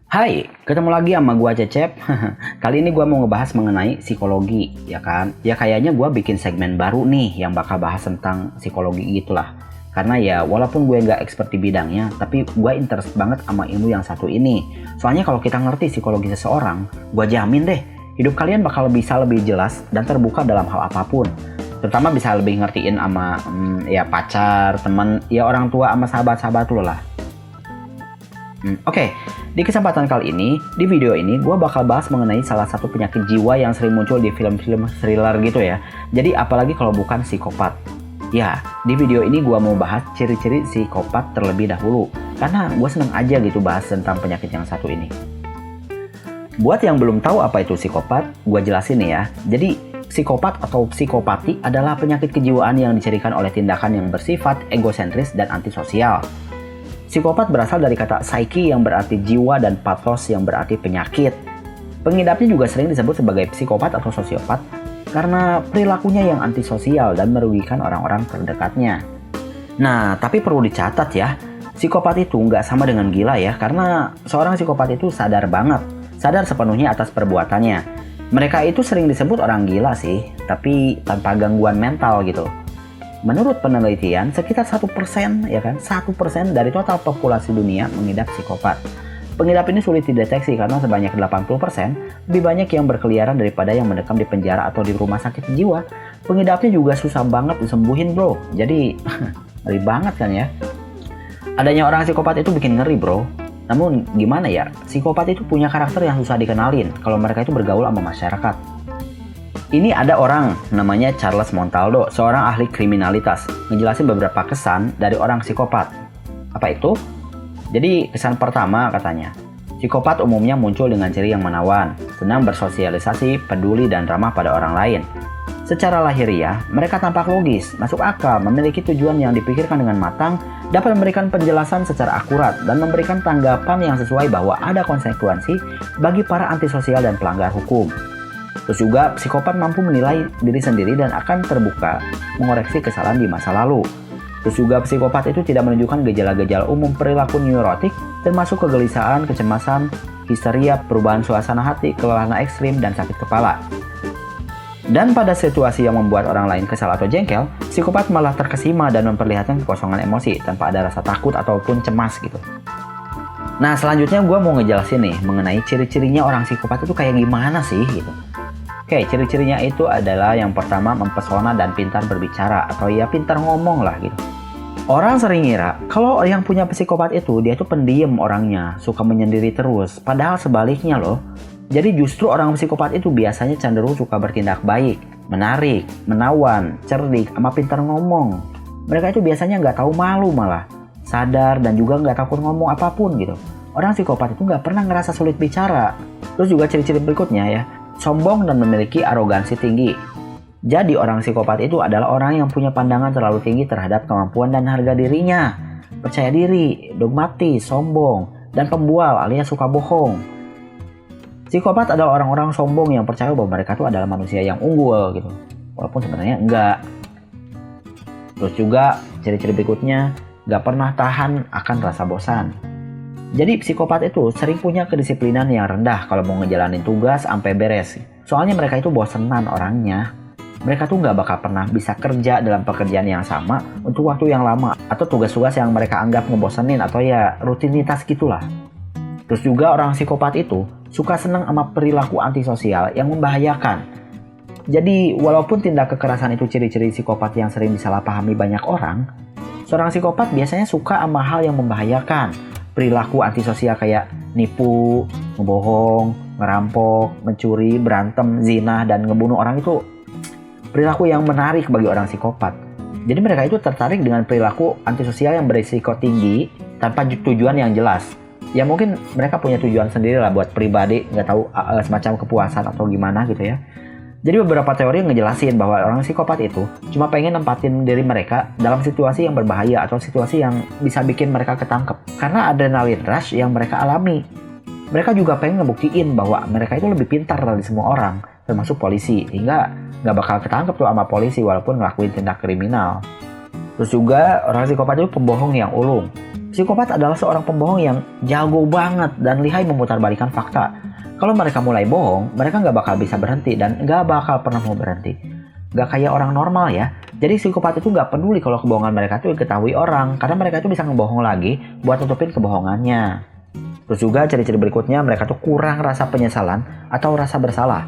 Hai, ketemu lagi sama gua Cecep. Kali ini gua mau ngebahas mengenai psikologi, ya kan? Ya kayaknya gua bikin segmen baru nih yang bakal bahas tentang psikologi gitulah. Karena ya walaupun gue nggak expert di bidangnya, tapi gue interest banget sama ilmu yang satu ini. Soalnya kalau kita ngerti psikologi seseorang, gua jamin deh, hidup kalian bakal bisa lebih jelas dan terbuka dalam hal apapun. Terutama bisa lebih ngertiin sama ya pacar, teman, ya orang tua sama sahabat-sahabat lo lah. Oke, di kesempatan kali ini, di video ini gue bakal bahas mengenai salah satu penyakit jiwa yang sering muncul di film-film thriller gitu ya. Jadi apalagi kalau bukan psikopat. Ya, di video ini gue mau bahas ciri-ciri psikopat terlebih dahulu. Karena gue seneng aja gitu bahas tentang penyakit yang satu ini. Buat yang belum tahu apa itu psikopat, gue jelasin nih ya. Jadi, psikopat atau psikopati adalah penyakit kejiwaan yang dicirikan oleh tindakan yang bersifat egosentris dan antisosial. Psikopat berasal dari kata psyche yang berarti jiwa dan pathos yang berarti penyakit. Pengidapnya juga sering disebut sebagai psikopat atau sosiopat karena perilakunya yang antisosial dan merugikan orang-orang terdekatnya. Nah, tapi perlu dicatat ya, psikopat itu nggak sama dengan gila ya, karena seorang psikopat itu sadar banget, sadar sepenuhnya atas perbuatannya. Mereka itu sering disebut orang gila sih, tapi tanpa gangguan mental gitu. Menurut penelitian, sekitar 1% ya kan, 1% dari total populasi dunia mengidap psikopat. Pengidap ini sulit dideteksi karena sebanyak 80% lebih banyak yang berkeliaran daripada yang mendekam di penjara atau di rumah sakit jiwa. Pengidapnya juga susah banget disembuhin bro, jadi ngeri banget kan ya. Adanya orang psikopat itu bikin ngeri bro. Namun gimana ya, psikopat itu punya karakter yang susah dikenalin kalau mereka itu bergaul sama masyarakat. Ini ada orang namanya Charles Montaldo, seorang ahli kriminalitas, ngejelasin beberapa kesan dari orang psikopat. Apa itu? Jadi kesan pertama katanya, psikopat umumnya muncul dengan ciri yang menawan, senang bersosialisasi, peduli dan ramah pada orang lain. Secara lahiriah, mereka tampak logis, masuk akal, memiliki tujuan yang dipikirkan dengan matang, dapat memberikan penjelasan secara akurat, dan memberikan tanggapan yang sesuai bahwa ada konsekuensi bagi para antisosial dan pelanggar hukum. Terus juga psikopat mampu menilai diri sendiri dan akan terbuka mengoreksi kesalahan di masa lalu. Terus juga psikopat itu tidak menunjukkan gejala-gejala umum perilaku neurotik termasuk kegelisahan, kecemasan, histeria, perubahan suasana hati, kelelahan ekstrim, dan sakit kepala. Dan pada situasi yang membuat orang lain kesal atau jengkel, psikopat malah terkesima dan memperlihatkan kekosongan emosi tanpa ada rasa takut ataupun cemas gitu. Nah selanjutnya gue mau ngejelasin nih mengenai ciri-cirinya orang psikopat itu kayak gimana sih gitu. Oke, ciri-cirinya itu adalah yang pertama mempesona dan pintar berbicara atau ya pintar ngomong lah gitu. Orang sering ngira kalau yang punya psikopat itu dia itu pendiam orangnya, suka menyendiri terus. Padahal sebaliknya loh. Jadi justru orang psikopat itu biasanya cenderung suka bertindak baik, menarik, menawan, cerdik, sama pintar ngomong. Mereka itu biasanya nggak tahu malu malah, sadar dan juga nggak takut ngomong apapun gitu. Orang psikopat itu nggak pernah ngerasa sulit bicara. Terus juga ciri-ciri berikutnya ya, sombong dan memiliki arogansi tinggi. Jadi orang psikopat itu adalah orang yang punya pandangan terlalu tinggi terhadap kemampuan dan harga dirinya. Percaya diri, dogmatis, sombong, dan pembual alias suka bohong. Psikopat adalah orang-orang sombong yang percaya bahwa mereka itu adalah manusia yang unggul gitu. Walaupun sebenarnya enggak. Terus juga ciri-ciri berikutnya, gak pernah tahan akan rasa bosan. Jadi psikopat itu sering punya kedisiplinan yang rendah kalau mau ngejalanin tugas sampai beres. Soalnya mereka itu bosenan orangnya. Mereka tuh nggak bakal pernah bisa kerja dalam pekerjaan yang sama untuk waktu yang lama atau tugas-tugas yang mereka anggap ngebosenin atau ya rutinitas gitulah. Terus juga orang psikopat itu suka senang sama perilaku antisosial yang membahayakan. Jadi walaupun tindak kekerasan itu ciri-ciri psikopat yang sering disalahpahami banyak orang, seorang psikopat biasanya suka sama hal yang membahayakan. Perilaku antisosial kayak nipu, ngebohong, ngerampok, mencuri, berantem, zina, dan ngebunuh orang itu perilaku yang menarik bagi orang psikopat. Jadi mereka itu tertarik dengan perilaku antisosial yang berisiko tinggi tanpa tujuan yang jelas. Ya mungkin mereka punya tujuan sendiri lah buat pribadi, nggak tahu semacam kepuasan atau gimana gitu ya. Jadi beberapa teori ngejelasin bahwa orang psikopat itu cuma pengen nempatin diri mereka dalam situasi yang berbahaya atau situasi yang bisa bikin mereka ketangkep. Karena adrenalin rush yang mereka alami. Mereka juga pengen ngebuktiin bahwa mereka itu lebih pintar dari semua orang, termasuk polisi. Hingga nggak bakal ketangkep tuh sama polisi walaupun ngelakuin tindak kriminal. Terus juga orang psikopat itu pembohong yang ulung. Psikopat adalah seorang pembohong yang jago banget dan lihai memutarbalikkan fakta. Kalau mereka mulai bohong, mereka nggak bakal bisa berhenti dan nggak bakal pernah mau berhenti. Nggak kayak orang normal ya. Jadi psikopat itu nggak peduli kalau kebohongan mereka itu diketahui orang, karena mereka itu bisa ngebohong lagi buat nutupin kebohongannya. Terus juga ciri-ciri berikutnya, mereka tuh kurang rasa penyesalan atau rasa bersalah.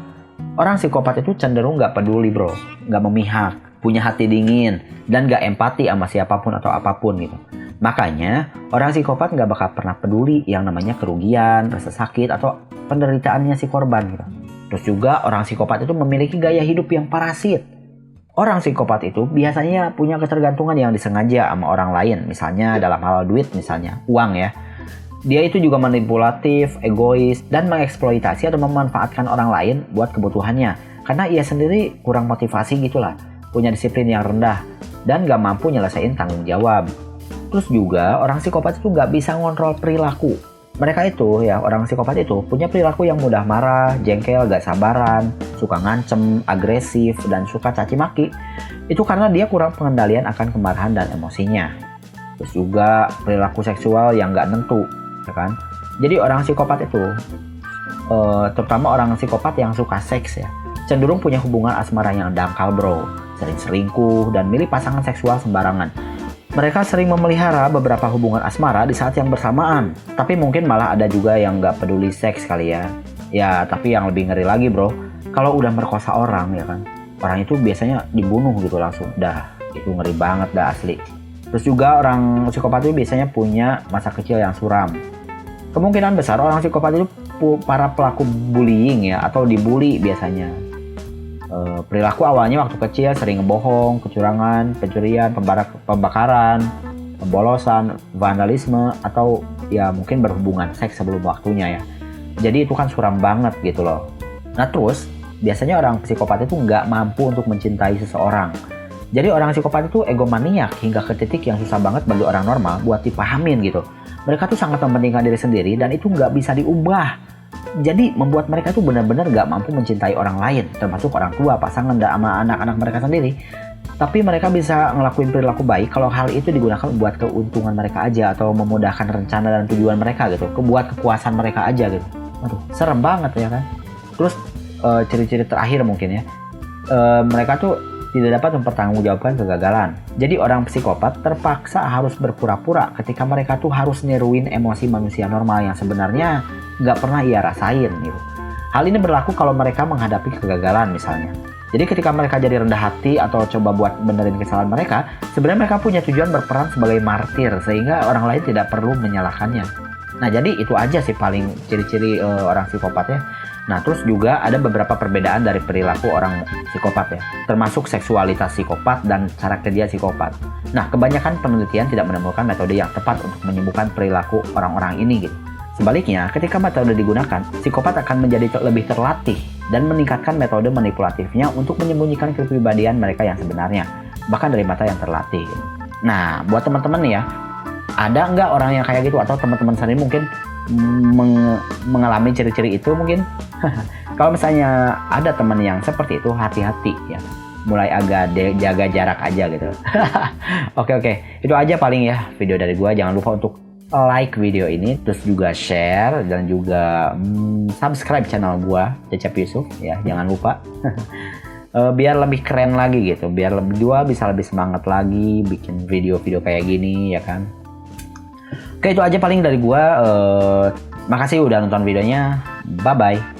Orang psikopat itu cenderung nggak peduli bro, nggak memihak, punya hati dingin, dan nggak empati sama siapapun atau apapun gitu. Makanya, orang psikopat nggak bakal pernah peduli yang namanya kerugian, rasa sakit, atau penderitaannya si korban gitu. Terus juga orang psikopat itu memiliki gaya hidup yang parasit. Orang psikopat itu biasanya punya ketergantungan yang disengaja sama orang lain, misalnya dalam hal duit misalnya, uang ya. Dia itu juga manipulatif, egois, dan mengeksploitasi atau memanfaatkan orang lain buat kebutuhannya. Karena ia sendiri kurang motivasi gitulah, punya disiplin yang rendah, dan gak mampu nyelesain tanggung jawab. Terus juga orang psikopat itu gak bisa ngontrol perilaku. Mereka itu ya, orang psikopat itu punya perilaku yang mudah marah, jengkel, gak sabaran, suka ngancem, agresif, dan suka caci maki. Itu karena dia kurang pengendalian akan kemarahan dan emosinya. Terus juga perilaku seksual yang gak nentu, ya kan? Jadi orang psikopat itu, terutama orang psikopat yang suka seks ya, cenderung punya hubungan asmara yang dangkal bro, sering selingkuh, dan milih pasangan seksual sembarangan. Mereka sering memelihara beberapa hubungan asmara di saat yang bersamaan. Tapi mungkin malah ada juga yang nggak peduli seks kali ya. Ya, tapi yang lebih ngeri lagi bro, kalau udah merkosa orang ya kan, orang itu biasanya dibunuh gitu langsung. Dah, itu ngeri banget dah asli. Terus juga orang psikopat itu biasanya punya masa kecil yang suram. Kemungkinan besar orang psikopat itu para pelaku bullying ya, atau dibully biasanya. Perilaku awalnya waktu kecil sering ngebohong, kecurangan, pencurian, pembakaran, pembolosan, vandalisme, atau ya mungkin berhubungan seks sebelum waktunya ya. Jadi itu kan suram banget gitu loh. Nah terus, biasanya orang psikopat itu nggak mampu untuk mencintai seseorang. Jadi orang psikopat itu egomaniak hingga ke titik yang susah banget bagi orang normal buat dipahamin gitu. Mereka tuh sangat mementingkan diri sendiri dan itu nggak bisa diubah. Jadi membuat mereka tuh benar-benar gak mampu mencintai orang lain, termasuk orang tua, pasangan, dan sama anak-anak mereka sendiri. Tapi mereka bisa ngelakuin perilaku baik kalau hal itu digunakan buat keuntungan mereka aja, atau memudahkan rencana dan tujuan mereka gitu, buat kepuasan mereka aja gitu. Aduh, serem banget ya kan. Terus ciri-ciri terakhir mungkin ya, mereka tuh tidak dapat mempertanggungjawabkan kegagalan. Jadi orang psikopat terpaksa harus berpura-pura ketika mereka tuh harus niruin emosi manusia normal yang sebenarnya nggak pernah ia rasain gitu. Hal ini berlaku kalau mereka menghadapi kegagalan misalnya. Jadi ketika mereka jadi rendah hati atau coba buat benerin kesalahan mereka, sebenarnya mereka punya tujuan berperan sebagai martir sehingga orang lain tidak perlu menyalahkannya. Nah jadi itu aja sih paling ciri-ciri orang psikopat ya. Nah terus juga ada beberapa perbedaan dari perilaku orang psikopat ya, termasuk seksualitas psikopat dan cara kerja psikopat. Nah kebanyakan penelitian tidak menemukan metode yang tepat untuk menyembuhkan perilaku orang-orang ini gitu. Sebaliknya, ketika metode digunakan, psikopat akan menjadi lebih terlatih dan meningkatkan metode manipulatifnya untuk menyembunyikan kepribadian mereka yang sebenarnya, bahkan dari mata yang terlatih. Nah, buat teman-teman nih ya, ada nggak orang yang kayak gitu atau teman-teman sendiri mungkin mengalami ciri-ciri itu mungkin? Kalau misalnya ada teman yang seperti itu, hati-hati ya. Mulai agak jaga jarak aja gitu. Oke, itu aja paling ya video dari gua. Jangan lupa untuk like video ini, terus juga share dan juga subscribe channel gua Cecep Yusuf ya, jangan lupa. Biar lebih keren lagi gitu, biar gua bisa lebih semangat lagi bikin video-video kayak gini ya kan. Oke, itu aja paling dari gua. Makasih udah nonton videonya, bye bye.